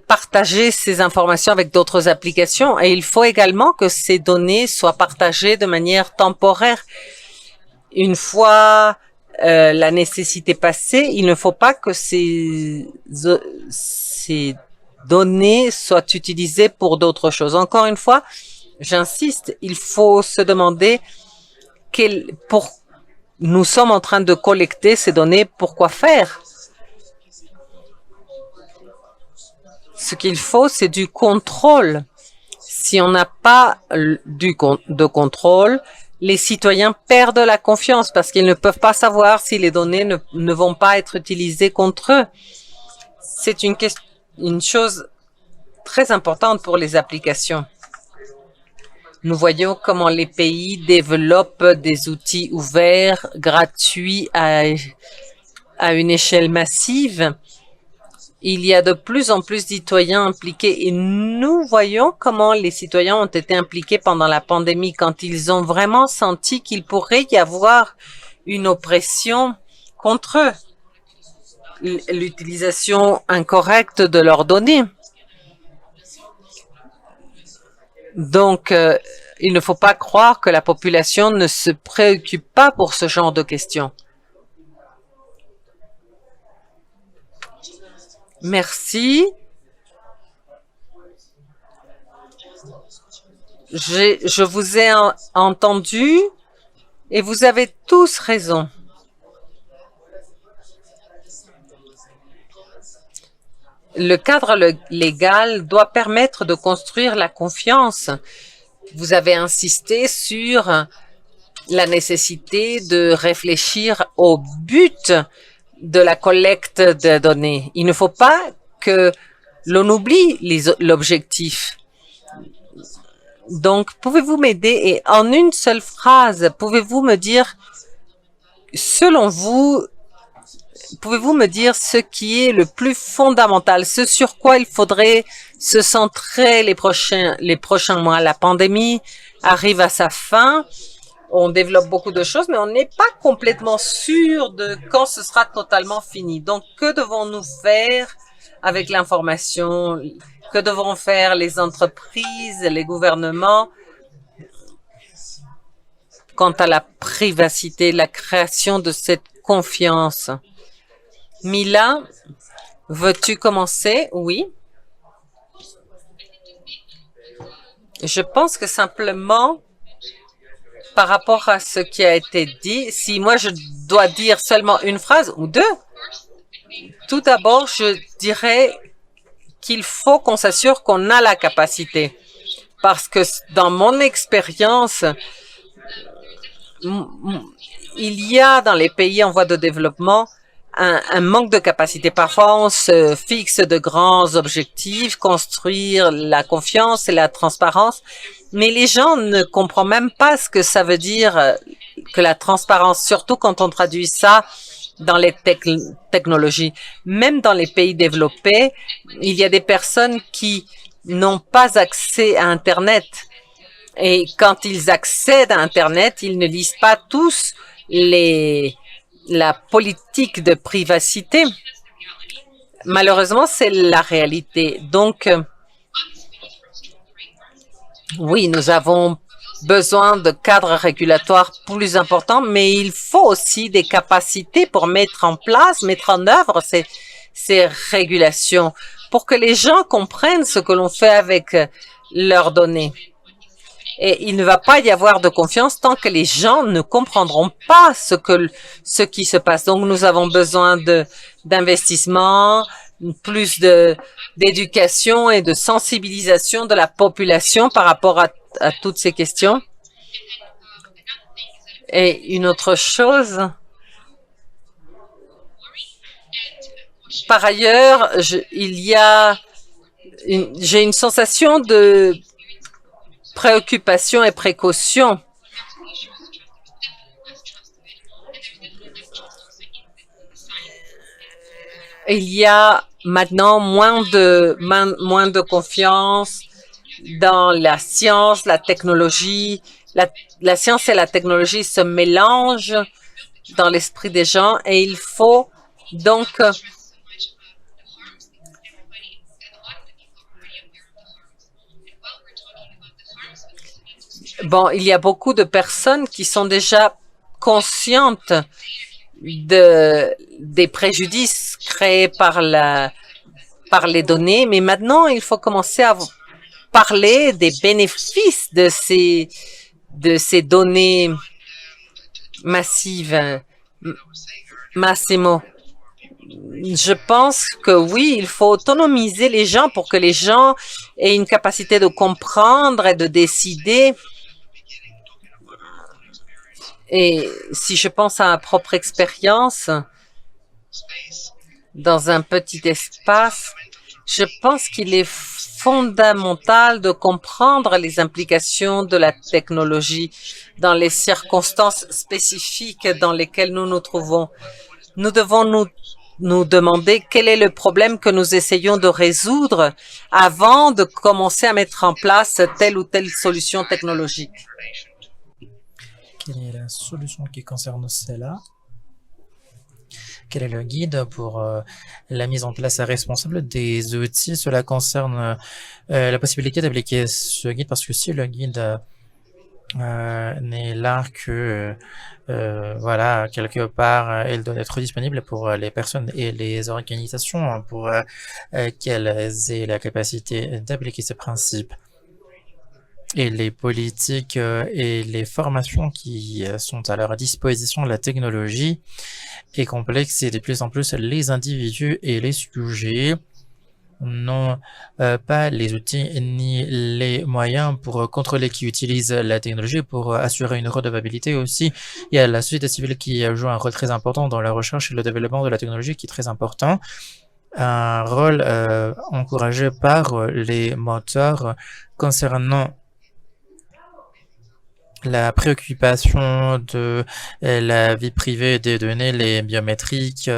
partager ces informations avec d'autres applications. Et il faut également que ces données soient partagées de manière temporaire. Une fois la nécessité passée, il ne faut pas que ces données soient utilisées pour d'autres choses. Encore une fois, j'insiste, il faut se demander nous sommes en train de collecter ces données, pourquoi faire? Ce qu'il faut, c'est du contrôle. Si on n'a pas de contrôle, les citoyens perdent la confiance parce qu'ils ne peuvent pas savoir si les données ne vont pas être utilisées contre eux. C'est une chose très importante pour les applications. Nous voyons comment les pays développent des outils ouverts, gratuits à une échelle massive. Il y a de plus en plus de citoyens impliqués et nous voyons comment les citoyens ont été impliqués pendant la pandémie quand ils ont vraiment senti qu'il pourrait y avoir une oppression contre eux, l'utilisation incorrecte de leurs données. Donc, il ne faut pas croire que la population ne se préoccupe pas pour ce genre de questions. Merci. Je vous ai entendu et vous avez tous raison. Le cadre légal doit permettre de construire la confiance. Vous avez insisté sur la nécessité de réfléchir au but de la collecte de données. Il ne faut pas que l'on oublie l'objectif. Donc, pouvez-vous m'aider et en une seule phrase, pouvez-vous me dire, selon vous, pouvez-vous me dire ce qui est le plus fondamental, ce sur quoi il faudrait se centrer les prochains mois? La pandémie arrive à sa fin. On développe beaucoup de choses, mais on n'est pas complètement sûr de quand ce sera totalement fini. Donc, que devons-nous faire avec l'information? Que devront faire les entreprises, les gouvernements quant à la privacité, la création de cette confiance? Mila, veux-tu commencer? Oui. Je pense que simplement, par rapport à ce qui a été dit, si moi je dois dire seulement une phrase ou deux, tout d'abord, je dirais qu'il faut qu'on s'assure qu'on a la capacité. Parce que dans mon expérience, il y a dans les pays en voie de développement un manque de capacité. Parfois, on se fixe de grands objectifs, construire la confiance et la transparence, mais les gens ne comprennent même pas ce que ça veut dire que la transparence, surtout quand on traduit ça dans les technologies. Même dans les pays développés, il y a des personnes qui n'ont pas accès à Internet. Et quand ils accèdent à Internet, ils ne lisent pas tous la politique de privacité. malheureusement, c'est la réalité. Donc, oui, nous avons besoin de cadres régulatoires plus importants, mais il faut aussi des capacités pour mettre en place, mettre en œuvre ces régulations pour que les gens comprennent ce que l'on fait avec leurs données. Et il ne va pas y avoir de confiance tant que les gens ne comprendront pas ce qui se passe. Donc, nous avons besoin d'investissement, plus d'éducation et de sensibilisation de la population par rapport à toutes ces questions. Et une autre chose, par ailleurs, j'ai une sensation de préoccupation et précaution. Il y a maintenant moins de confiance dans la science, la technologie. La science et la technologie se mélangent dans l'esprit des gens et il faut donc il y a beaucoup de personnes qui sont déjà conscientes des préjudices créés par les données, mais maintenant, il faut commencer à parler des bénéfices de ces données massives. Massimo, je pense que oui, il faut autonomiser les gens pour que les gens aient une capacité de comprendre et de décider. Et si je pense à ma propre expérience dans un petit espace, je pense qu'il est fondamental de comprendre les implications de la technologie dans les circonstances spécifiques dans lesquelles nous nous trouvons. Nous devons nous demander quel est le problème que nous essayons de résoudre avant de commencer à mettre en place telle ou telle solution technologique. Quelle est la solution qui concerne cela? Quel est le guide pour la mise en place responsable des outils? Cela concerne la possibilité d'appliquer ce guide parce que si le guide n'est là que voilà, quelque part, il doit être disponible pour les personnes et les organisations pour qu'elles aient la capacité d'appliquer ces principes. Et les politiques et les formations qui sont à leur disposition, la technologie est complexe et de plus en plus les individus et les sujets n'ont pas les outils ni les moyens pour contrôler qui utilise la technologie pour assurer une redevabilité aussi. Il y a la société civile qui joue un rôle très important dans la recherche et le développement de la technologie qui est très important. Un rôle encouragé par les moteurs concernant la préoccupation de la vie privée des données, les biométriques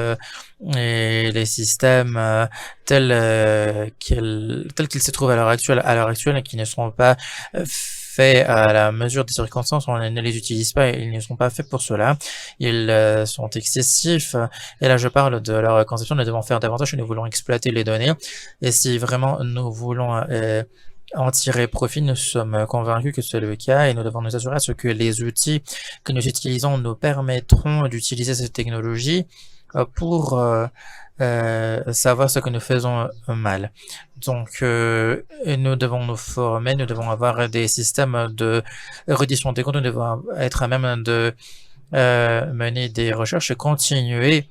et les systèmes tels qu'ils se trouvent à l'heure actuelle et qui ne sont pas faits à la mesure des circonstances, on ne les utilise pas, ils ne sont pas faits pour cela, ils sont excessifs, et là je parle de leur conception, nous devons faire davantage si nous voulons exploiter les données, et si vraiment nous voulons en tirer profit, nous sommes convaincus que c'est le cas et nous devons nous assurer à ce que les outils que nous utilisons nous permettront d'utiliser cette technologie pour savoir ce que nous faisons mal. Donc, nous devons nous former, nous devons avoir des systèmes de reddition des comptes, nous devons être à même de mener des recherches et continuer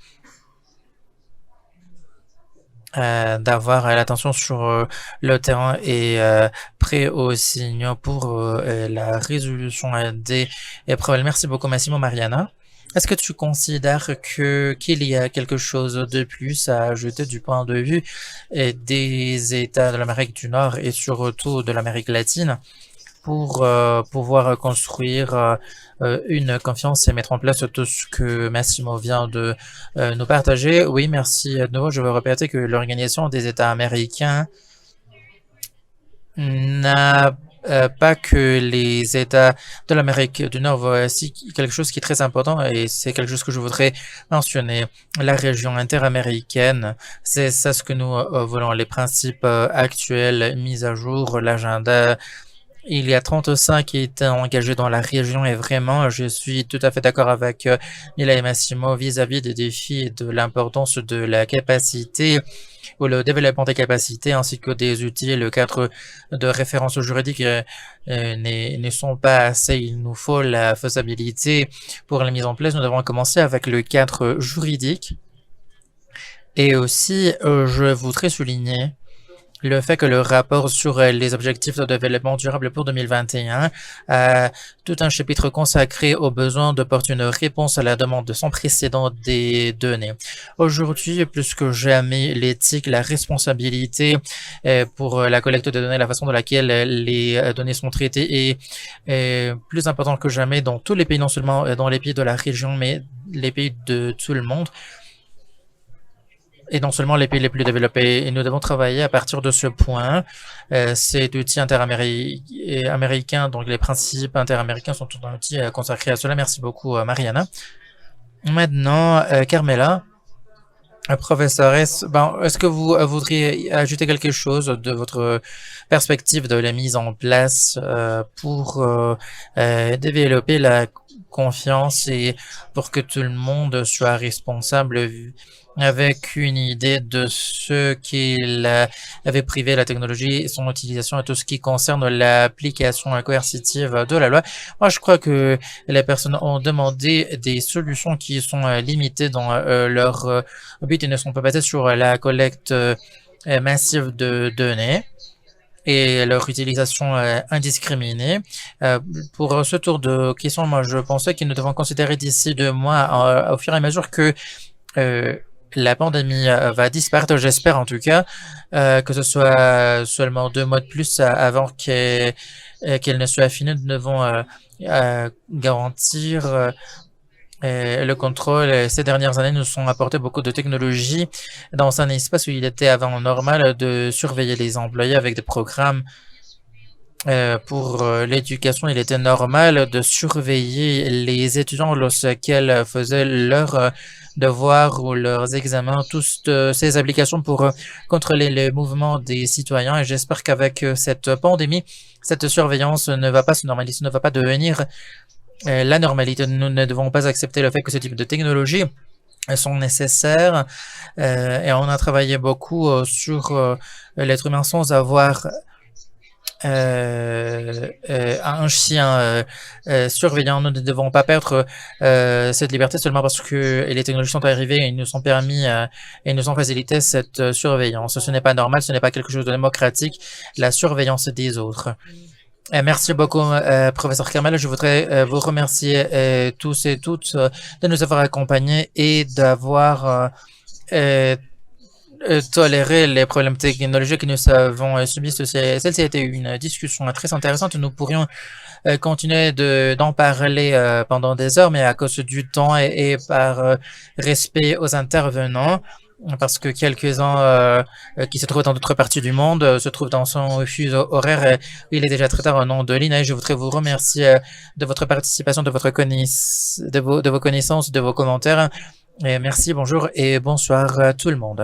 d'avoir l'attention sur le terrain et prêt aux signaux pour la résolution des problèmes. Merci beaucoup, Massimo. Mariana, est-ce que tu considères qu'il y a quelque chose de plus à ajouter du point de vue des États de l'Amérique du Nord et surtout de l'Amérique latine pour pouvoir construire une confiance et mettre en place tout ce que Massimo vient de nous partager? Oui, merci de nouveau. Je veux répéter que l'Organisation des États américains n'a pas que les États de l'Amérique du Nord. Voici quelque chose qui est très important et c'est quelque chose que je voudrais mentionner. La région interaméricaine, c'est ça ce que nous voulons, les principes actuels mis à jour, l'agenda. Il y a 35 États engagés dans la région et vraiment, je suis tout à fait d'accord avec Mila et Massimo vis-à-vis des défis et de l'importance de la capacité ou le développement des capacités ainsi que des outils. Le cadre de référence juridique ne sont pas assez. Il nous faut la faisabilité pour la mise en place. Nous devons commencer avec le cadre juridique. Et aussi, je voudrais souligner le fait que le rapport sur les objectifs de développement durable pour 2021 a tout un chapitre consacré au besoin d'apporter une réponse à la demande sans précédent des données. Aujourd'hui, plus que jamais, l'éthique, la responsabilité pour la collecte de données, la façon de laquelle les données sont traitées est plus important que jamais dans tous les pays, non seulement dans les pays de la région, mais les pays de tout le monde. Et non seulement les pays les plus développés. Et nous devons travailler à partir de ce point. Cet outil interaméricain, donc les principes interaméricains sont tout un outil consacré à cela. Merci beaucoup, Mariana. Maintenant, Carmela, professeuresse, est-ce que vous voudriez ajouter quelque chose de votre perspective de la mise en place pour développer la confiance et pour que tout le monde soit responsable avec une idée de ce qu'il avait privé la technologie et son utilisation et tout ce qui concerne l'application coercitive de la loi. Moi, je crois que les personnes ont demandé des solutions qui sont limitées dans leur but et ne sont pas basées sur la collecte massive de données et leur utilisation indiscriminée. Pour ce tour de questions, moi, je pensais que nous devons considérer d'ici 2 mois, au fur et à mesure que la pandémie va disparaître, j'espère en tout cas, que ce soit seulement 2 mois de plus avant qu'elle ne soit finie. Nous devons garantir le contrôle. Ces dernières années nous ont apporté beaucoup de technologies dans un espace où il était avant normal de surveiller les employés avec des programmes. Pour l'éducation, il était normal de surveiller les étudiants lorsqu'ils faisaient leurs devoirs ou leurs examens, toutes ces applications pour contrôler les mouvements des citoyens. Et j'espère qu'avec cette pandémie, cette surveillance ne va pas se normaliser, ne va pas devenir la normalité. Nous ne devons pas accepter le fait que ce type de technologies sont nécessaires. Et on a travaillé beaucoup sur l'être humain sans avoir un chien surveillant. Nous ne devons pas perdre cette liberté seulement parce que les technologies sont arrivées et nous ont permis et nous ont facilité cette surveillance. Ce n'est pas normal, ce n'est pas quelque chose de démocratique, la surveillance des autres. Merci beaucoup, professeur Carmel. Je voudrais vous remercier tous et toutes de nous avoir accompagnés et d'avoir tolérer les problèmes technologiques que nous avons subis. Celle-ci a été une discussion très intéressante. Nous pourrions continuer d'en parler pendant des heures, mais à cause du temps et par respect aux intervenants, parce que quelques-uns qui se trouvent dans d'autres parties du monde se trouvent dans son fuseau horaire. Il est déjà très tard. Au nom de l'INA, je voudrais vous remercier de votre participation, de vos connaissances, de vos commentaires. Et merci, bonjour et bonsoir à tout le monde.